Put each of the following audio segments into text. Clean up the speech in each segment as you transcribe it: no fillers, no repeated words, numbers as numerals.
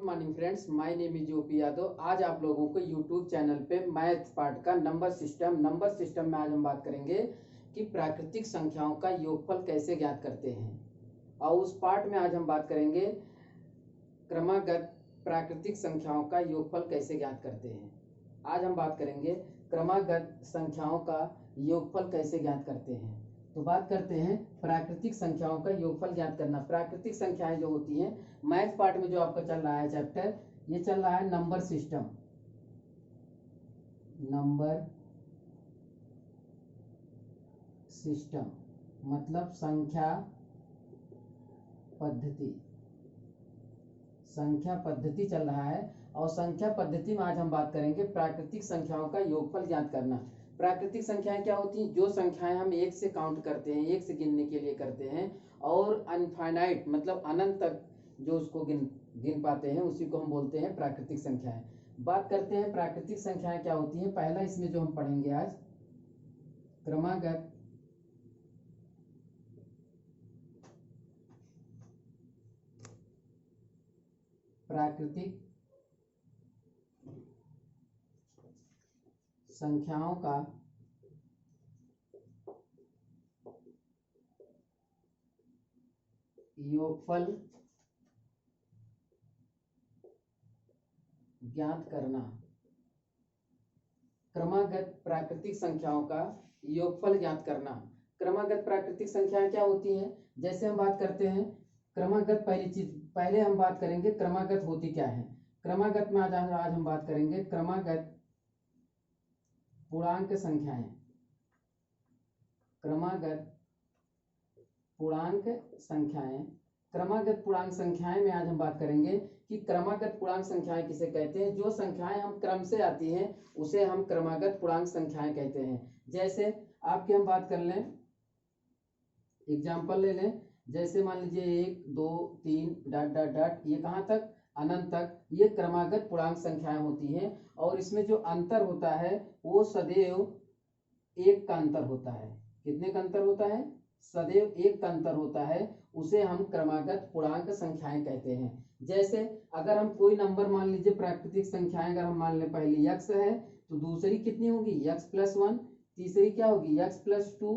Morning friends, my name is OP Yadav. आज आप लोगों को यूट्यूब चैनल पे मैथ पार्ट का नंबर सिस्टम में आज हम बात करेंगे कि प्राकृतिक संख्याओं का योगफल कैसे ज्ञात करते हैं। और उस पार्ट में आज हम बात करेंगे क्रमागत प्राकृतिक संख्याओं का योगफल कैसे ज्ञात करते हैं। आज हम बात करेंगे क्रमागत संख्याओं का योगफल कैसे ज्ञात करते हैं। तो बात करते हैं प्राकृतिक संख्याओं का योगफल ज्ञात करना। प्राकृतिक संख्याएं जो होती हैं, मैथ पार्ट में जो आपका चल रहा है चैप्टर, ये चल रहा है नंबर सिस्टम मतलब संख्या पद्धति चल रहा है। और संख्या पद्धति में आज हम बात करेंगे प्राकृतिक संख्याओं का योगफल ज्ञात करना। प्राकृतिक संख्याएं क्या होती हैं? जो संख्याएं हम एक से काउंट करते हैं, एक से गिनने के लिए करते हैं, और अनफाइनाइट मतलब अनंत तक जो उसको गिन पाते हैं, उसी को हम बोलते हैं प्राकृतिक संख्याएं। बात करते हैं प्राकृतिक संख्याएं क्या होती हैं। पहला इसमें जो हम पढ़ेंगे आज, क्रमागत प्राकृतिक संख्याओं का योगफल ज्ञात करना। क्रमागत प्राकृतिक संख्याओं का योगफल ज्ञात करना। क्रमागत प्राकृतिक संख्याएं क्या होती हैं? जैसे हम बात करते हैं क्रमागत, पहले हम बात करेंगे क्रमागत होती क्या है। क्रमागत में आज हम बात करेंगे क्रमागत पूर्णांक संख्याएं। क्रमागत पूर्णांक संख्याएं में आज हम बात करेंगे कि क्रमागत पूर्णांक संख्याएं किसे कहते हैं। जो संख्याएं हम क्रम से आती हैं उसे हम क्रमागत पूर्णांक संख्याएं कहते हैं। जैसे आपकी हम बात कर लें, एग्जाम्पल ले लें, जैसे मान लीजिए 1 2 3 डॉट डॉट डॉट, ये कहाँ तक? अनंत तक। ये क्रमागत पूर्णांक संख्याएं होती हैं। और इसमें जो अंतर होता है वो सदैव 1 का अंतर होता है। कितने का अंतर होता है? सदैव 1 का अंतर होता है। उसे हम क्रमागत पूर्णांक संख्याएं कहते हैं। जैसे अगर हम कोई नंबर मान लीजिए, प्राकृतिक संख्याएं अगर हम मान लें, पहली x है तो दूसरी कितनी होगी? x+1, तीसरी क्या होगी? x+2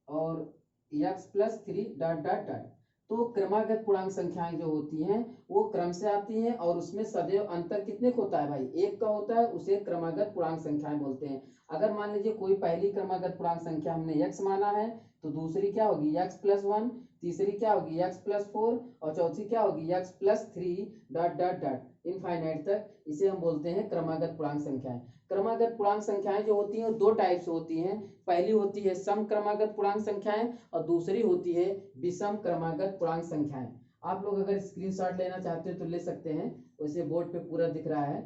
और x+3 डॉट डॉट डॉट। तो क्रमागत पूर्णांक संख्याएं जो होती हैं वो क्रम से आती हैं और उसमें सदैव अंतर कितने का होता है भाई? 1 का होता है। उसे क्रमागत पूर्णांक संख्याएं बोलते हैं। अगर मान लीजिए कोई पहली क्रमागत पूर्णांक संख्या हमने x माना है तो दूसरी क्या होगी? x+1, तीसरी क्या होगी? x+4 और चौथी क्या होगी? x+3 dot dot dot infinite तक। इसे हम बोलते हैं क्रमागत पूर्णांक संख्याएं। क्रमागत पूर्णांक संख्याएं जो होती हैं दो टाइप से होती हैं। पहली होती है सम क्रमागत पूर्णांक संख्याएं और दूसरी होती है विषम क्रमागत पूर्णांक संख्याएं। आप लोग अगर स्क्रीनशॉट लेना चाहते हो तो ले सकते हैं, वैसे बोर्ड पे पूरा दिख रहा है।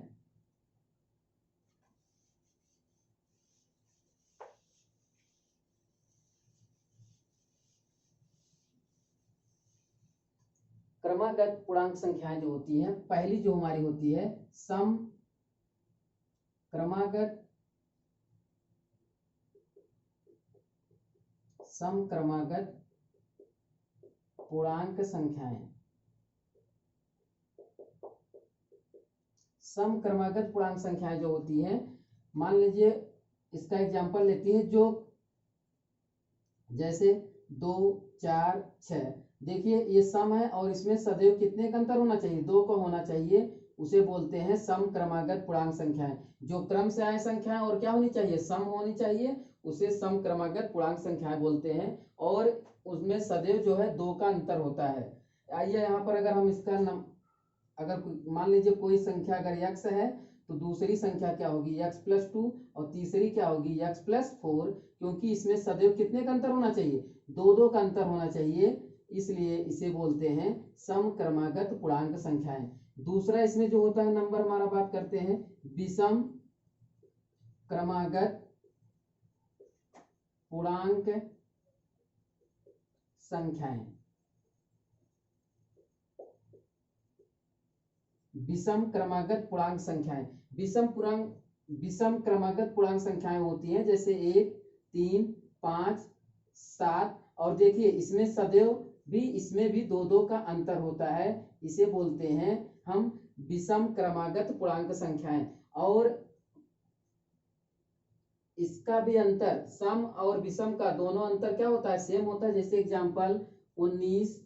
क्रमागत पूर्णांक संख्याएं जो होती हैं, पहली जो हमारी होती है सम क्रमागत पूर्णांक संख्याएं। सम क्रमागत पूर्णांक संख्याएं जो होती हैं, मान लीजिए इसका एग्जांपल लेती हैं, जो जैसे 2 4 6, देखिए ये सम है और इसमें सदैव कितने का अंतर होना चाहिए? 2 का होना चाहिए। उसे बोलते हैं सम क्रमागत पूर्णांक संख्याएं। जो क्रम से आए संख्याएं और क्या होनी चाहिए? सम होनी चाहिए। उसे सम क्रमागत पूर्णांक संख्याएं बोलते हैं और उसमें सदैव जो है 2 का अंतर होता है। आइए यहाँ पर अगर हम इसका अगर मान लीजिए कोई संख्या अगर x है तो दूसरी संख्या क्या होगी? x+2 और तीसरी क्या होगी? x+4, क्योंकि इसमें सदैव कितने का अंतर होना चाहिए? 2 का अंतर होना चाहिए, इसलिए इसे बोलते हैं सम क्रमागत पूर्णांक संख्याएं। दूसरा इसमें जो होता है नंबर, हमारा बात करते हैं विषम क्रमागत पूर्णांक संख्याएं। विषम क्रमागत पूर्णांक संख्याएं। विषम क्रमागत पूर्णांक संख्याएं होती हैं, जैसे 1 3 5 7, और देखिए इसमें सदैव भी इसमें भी दो दो का अंतर होता है, इसे बोलते हैं हम विषम क्रमागत पूर्णांक संख्याएं। और इसका भी अंतर, सम और विषम का दोनों अंतर क्या होता है, सेम होता है। जैसे एग्जांपल 19,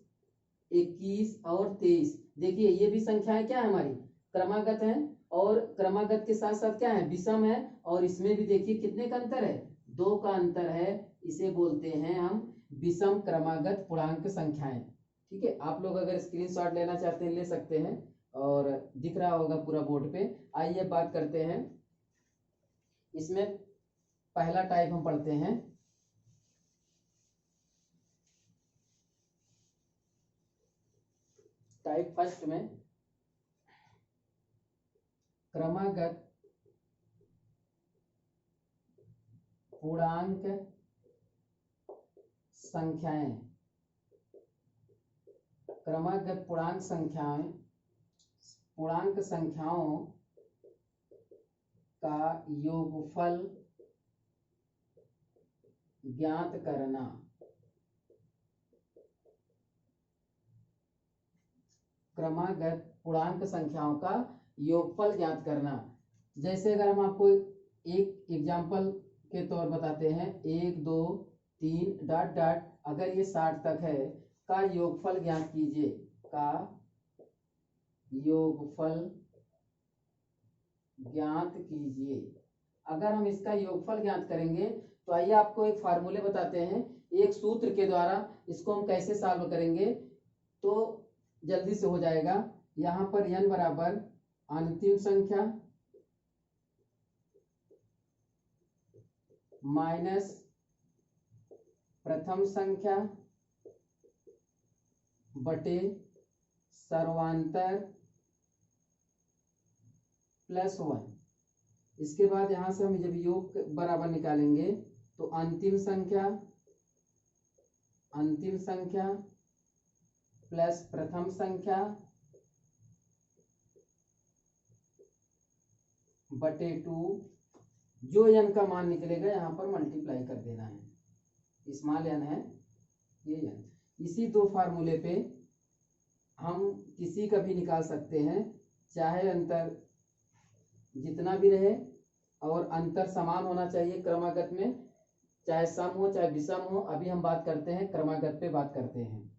21 और 23, देखिए ये भी संख्याएं क्या है हमारी, क्रमागत हैं, और क्रमागत के साथ साथ क्या है, विषम है। और इसमें भी देखिए कितने का अंतर है, 2 का अंतर है। इसे बोलते हैं हम विषम क्रमागत पूर्णांक संख्याएं। ठीक है, आप लोग अगर स्क्रीनशॉट लेना चाहते हैं ले सकते हैं, और दिख रहा होगा पूरा बोर्ड पे। आइए बात करते हैं, इसमें पहला टाइप हम पढ़ते हैं। टाइप फर्स्ट में क्रमागत पूर्णांक संख्याएं, क्रमागत पूर्णांक संख्याएं, पूर्णांक संख्याओं का योगफल ज्ञात करना। क्रमागत पूर्णांक संख्याओं का योगफल ज्ञात करना। जैसे अगर हम आपको एक एग्जांपल के तौर बताते हैं, 1 2 3 डॉट डॉट, अगर ये 60 तक है, का योगफल ज्ञात कीजिए, का योगफल ज्ञात कीजिए। अगर हम इसका योगफल ज्ञात करेंगे तो आइए आपको एक फार्मूले बताते हैं, एक सूत्र के द्वारा इसको हम कैसे सॉल्व करेंगे तो जल्दी से हो जाएगा। यहाँ पर n बराबर अंतिम संख्या माइनस प्रथम संख्या बटे सर्वांतर प्लस 1। इसके बाद यहां से हम जब योग बराबर निकालेंगे तो अंतिम संख्या प्लस प्रथम संख्या बटे 2, जो n का मान निकलेगा यहाँ पर मल्टीप्लाई कर देना है, स्मॉल n है ये n। इसी दो फार्मूले पे हम किसी का भी निकाल सकते हैं, चाहे अंतर जितना भी रहे और अंतर समान होना चाहिए क्रमागत में, चाहे सम हो चाहे विषम हो। अभी हम बात करते हैं क्रमागत पे बात करते हैं।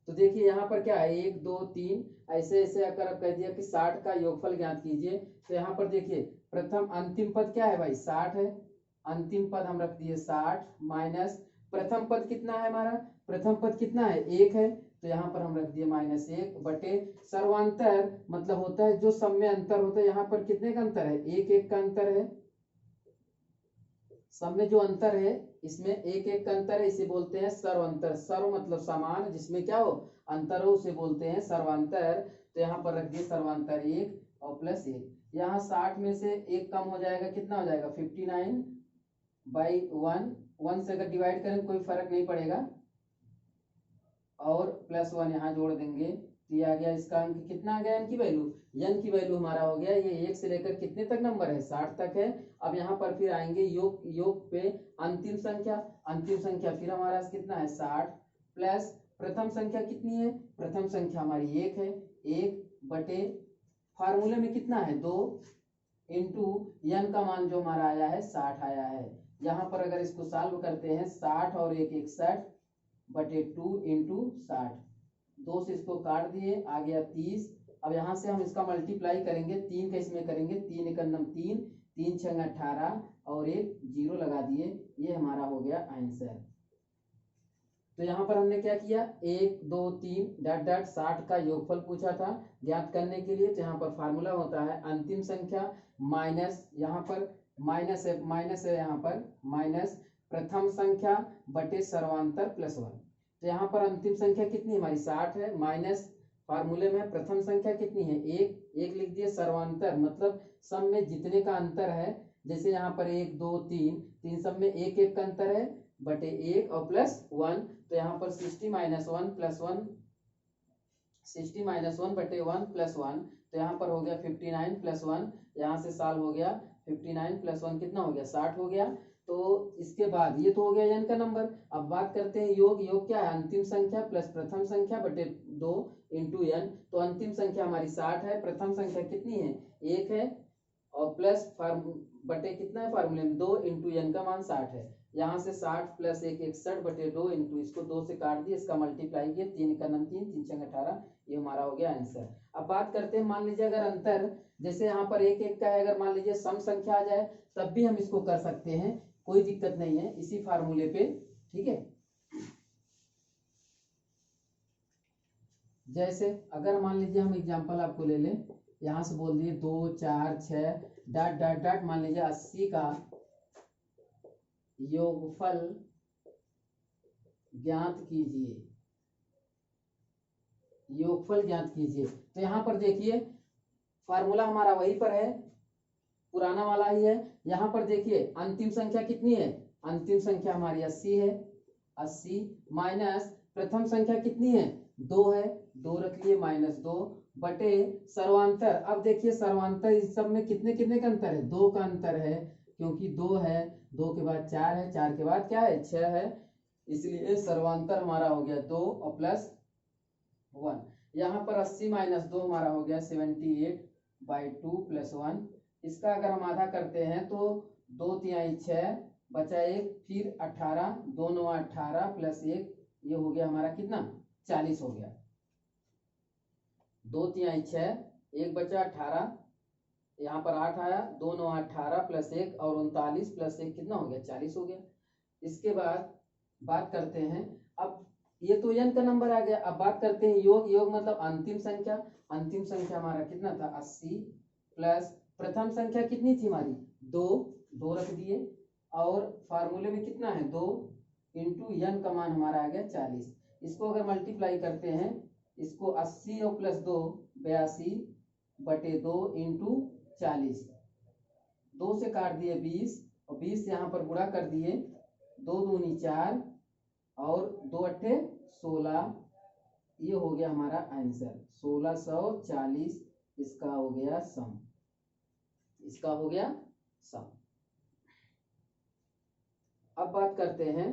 तो देखिए यहाँ पर क्या है, 1 2 3 ऐसे ऐसे अगर आप कह दिया कि 60 का योगफल ज्ञात कीजिए, तो यहाँ पर देखिए प्रथम अंतिम पद क्या है भाई, 60 है, अंतिम पद हम रख दिए 60 माइनस प्रथम पद कितना है हमारा, प्रथम पद कितना है 1 है, तो यहाँ पर हम रख दिए -1 बटे सर्वांतर, मतलब होता है जो सब में अंतर होता है। यहाँ पर कितने का अंतर है, 1 1 का अंतर है, सब में जो अंतर है इसमें 1 1 का अंतर है, इसे बोलते हैं सर्वांतर। सर्व मतलब समान, जिसमें क्या हो अंतर हो उसे बोलते हैं सर्वांतर। तो यहाँ पर रख दिए सर्वांतर 1 और प्लस 1। यहाँ 60 में से 1 कम हो जाएगा, कितना हो जाएगा 59/1, 1 से अगर डिवाइड करें कोई फर्क नहीं पड़ेगा, और प्लस 1 यहाँ जोड़ देंगे तो ये आ गया, इसका अंक कितना आ गया, n की वैल्यू, n की वैल्यू हमारा हो गया, ये 1 से लेकर कितने तक नंबर है 60 तक है। अब यहाँ पर फिर आएंगे योग पे अंतिम संख्या फिर हमारा कितना है 60 प्लस प्रथम संख्या कितनी है, प्रथम संख्या हमारी 1 है, 1 बटे फार्मूले में कितना है 2 इंटू n का मान जो हमारा आया है 60 आया है। यहाँ पर अगर इसको सॉल्व करते हैं 60 और 1 61 बटे 2 इंटू 60, 2 से इसको काट दिए, आ गया 30। अब यहाँ से हम इसका मल्टीप्लाई करेंगे, 3 का इसमें करेंगे, 3 एकम 3, 3 6 18 और एक 0 लगा दिए, ये हमारा हो गया आंसर। तो यहाँ पर हमने क्या किया, 1 2 3 डॉट डॉट 60 का योगफल पूछा था ज्ञात करने के लिए। तो यहाँ पर फार्मूला होता है अंतिम संख्या माइनस, यहाँ पर माइनस है यहाँ पर माइनस प्रथम संख्या बटे सर्वांतर प्लस 1। तो यहाँ पर अंतिम संख्या कितनी हमारी 60 है, माइनस फार्मूले में प्रथम संख्या कितनी है 1 लिख दिए, सर्वांतर मतलब सब में जितने का अंतर है, जैसे यहाँ पर 1 2 3 सब में 1 1 का अंतर है बटे 1 और प्लस 1। तो यहाँ पर 60 - 1 प्लस 1, 60 - 1 बटे 1 प्लस 1, तो यहाँ पर हो गया 59 प्लस 1, यहाँ से सॉल्व हो गया 59 प्लस 1 कितना हो गया 60 हो गया। तो इसके बाद ये तो हो गया n का नंबर। अब बात करते हैं योग। योग क्या है? अंतिम संख्या प्लस प्रथम संख्या बटे 2 इंटू n। तो अंतिम संख्या हमारी 60 है, प्रथम संख्या कितनी है? 1 है, और प्लस बटे कितना है फार्मूले में? 2 इंटू n का मान 60 है। यहाँ से 60 प्लस 1 61 बटे 2 इंटू इसको 2 से काट दिया, इसका मल्टीप्लाई किया, 3 का 9 3 3 6 18, ये हमारा हो गया आंसर। अब बात करते हैं, मान लीजिए अगर अंतर जैसे यहाँ पर 1 1 का है, अगर मान लीजिए सम संख्या आ जाए तब भी हम इसको कर सकते हैं, कोई दिक्कत नहीं है इसी फार्मूले पे, ठीक है। जैसे अगर मान लीजिए हम एग्जांपल आपको ले लें, यहाँ से बोल दिए 2 4 6 डॉट डॉट डॉट, मान लीजिए 80 का योगफल ज्ञात कीजिए, योगफल ज्ञात कीजिए। तो यहाँ पर देखिए फार्मूला हमारा वहीं पर है, पुराना वाला ही है। यहाँ पर देखिए अंतिम संख्या कितनी है? अंतिम संख्या हमारी 80 है, 80 माइनस प्रथम संख्या कितनी है? 2 है, 2 रख लिए, माइनस 2 बटे सर्वांतर। अब देखिए सर्वांतर इस सब में कितने कितने का अंतर है? 2 का अंतर है, क्योंकि 2 है, 2 के बाद 4 है, 4 के बाद क्या है? 6 है, इसलिए सर्वांतर हमारा हो गया 2 और प्लस 1। यहाँ पर 80 माइनस 2 हमारा हो गया 78/2 प्लस 1। इसका अगर हम आधा करते हैं तो 2 तिहाई 6 बचा 1, फिर 18, 2 9 18 प्लस 1, ये हो गया हमारा कितना? 40 हो गया। 2 तिहाई 6, 1 बचा 18, यहाँ पर 8 आया, 2 9 18 प्लस 1 और 39 प्लस 1 कितना हो गया? 40 हो गया। इसके बाद बात करते हैं, अब ये तो n का नंबर आ गया। अब बात करते हैं योग। योग मतलब अंतिम संख्या। अंतिम संख्या हमारा कितना था? 80 प्लस प्रथम संख्या कितनी थी हमारी? 2, 2 रख दिए, और फार्मूले में कितना है? 2 इंटू n का मान हमारा आ गया 40। इसको अगर मल्टीप्लाई करते हैं, इसको 80 और प्लस 2 82 बटे 2 इंटू 40, 2 से काट दिए 20, और 20 यहाँ पर गुणा कर दिए, 2 दूनी 4 और 2 अट्ठे 16, ये हो गया हमारा आंसर 1640। इसका हो गया सम, इसका हो गया सम। अब बात करते हैं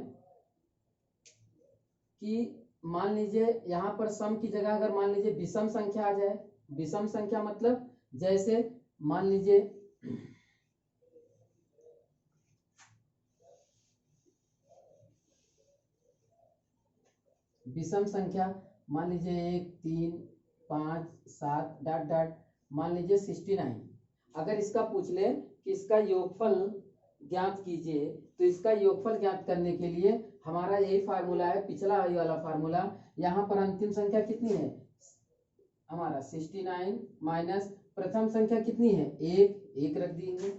कि मान लीजिए यहाँ पर सम की जगह अगर मान लीजिए विषम संख्या आ जाए। विषम संख्या मतलब जैसे मान लीजिए विषम संख्या, मान लीजिए 1 3 5 7 डॉट डॉट, मान लीजिए 69। अगर इसका पूछ ले कि इसका योगफल ज्ञात कीजिए, तो इसका योगफल ज्ञात करने के लिए हमारा यही फार्मूला है, पिछला वही वाला फार्मूला। यहाँ पर अंतिम संख्या कितनी है? हमारा 69 माइनस प्रथम संख्या कितनी है? 1 रख देंगे,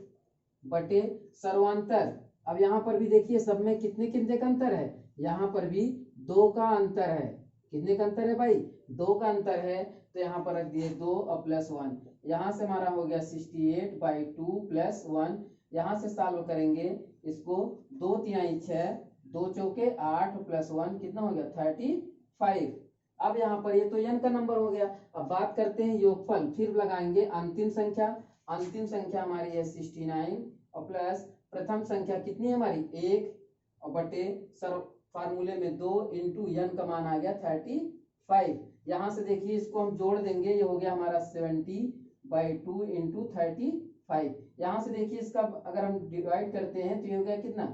बटे सर्वांतर। अब यहाँ पर भी देखिए सब में कितने कितने का अंतर है? यहाँ पर भी 2 का अंतर है। कितने का अंतर है भाई? 2 का अंतर है, तो यहाँ पर रख दिए 2 और प्लस 1। यहाँ से हमारा हो गया 68/2 प्लस 1। यहाँ से सॉल्व करेंगे इसको, 2 तिहाई 6, 2 चौके 8 प्लस 1 कितना हो गया? 35। अब यहाँ पर ये तो n का नंबर हो गया। अब बात करते हैं योगफल, फिर लगाएंगे अंतिम संख्या। अंतिम संख्या हमारी है 69 और प्लस प्रथम संख्या कितनी है हमारी? 1 और बटे फार्मूले में 2 इंटू n का मान आ गया 35। यहाँ से देखिए इसको हम जोड़ देंगे, ये हो गया हमारा 70/2 इंटू 35। यहाँ से देखिए इसका अगर हम डिवाइड करते हैं तो ये हो गया कितना?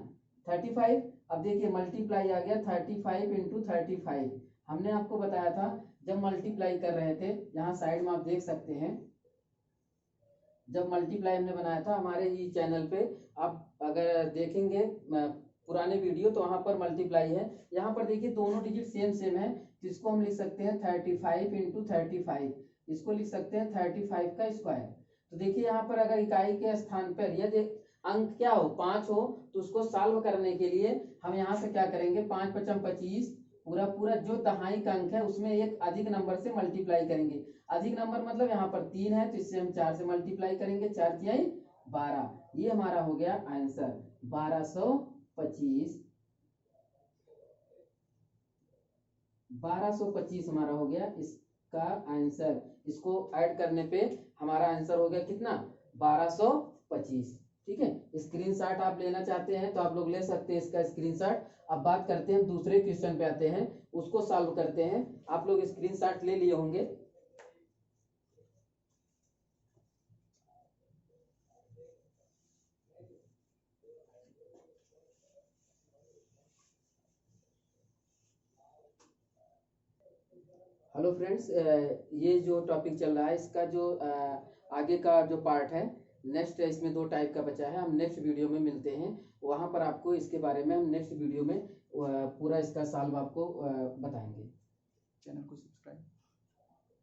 35। अब देखिए मल्टीप्लाई आ गया 35 इंटू 35। हमने आपको बताया था जब मल्टीप्लाई कर रहे थे, यहाँ साइड में आप देख सकते हैं, जब मल्टीप्लाई हमने बनाया था हमारे ही चैनल पे, आप अगर देखेंगे पुराने वीडियो तो वहां पर मल्टीप्लाई है। यहाँ पर देखिए दोनों डिजिट सेम सेम है, तो इसको हम लिख सकते हैं 35 इंटू 35। इसको लिख सकते हैं 35 का स्क्वायर। तो देखिए यहाँ पर अगर इकाई के स्थान पर यदि अंक क्या हो? 5 हो, तो उसको सॉल्व करने के लिए हम यहाँ से क्या करेंगे? 5 × 5 = 25, पूरा पूरा जो दहाई का अंक है उसमें एक अधिक नंबर से मल्टीप्लाई करेंगे। अधिक नंबर मतलब यहाँ पर 3 है, तो इससे हम 4 से मल्टीप्लाई करेंगे, 4 तिहाई 12। ये हमारा हो गया आंसर 1225। 1225 हमारा हो गया इसका आंसर। इसको ऐड करने पे हमारा आंसर हो गया कितना? 1225। ठीक है, स्क्रीनशॉट आप लेना चाहते हैं तो आप लोग ले सकते हैं इसका स्क्रीनशॉट। अब बात करते हैं, हम दूसरे क्वेश्चन पे आते हैं, उसको सॉल्व करते हैं। आप लोग स्क्रीनशॉट ले लिए होंगे। हेलो फ्रेंड्स, ये जो टॉपिक चल रहा है इसका जो आगे का जो पार्ट है, नेक्स्ट इसमें 2 टाइप का बचा है। हम नेक्स्ट वीडियो में मिलते हैं, वहां पर आपको इसके बारे में हम नेक्स्ट वीडियो में पूरा इसका सॉल्व आपको बताएंगे। चैनल को सब्सक्राइब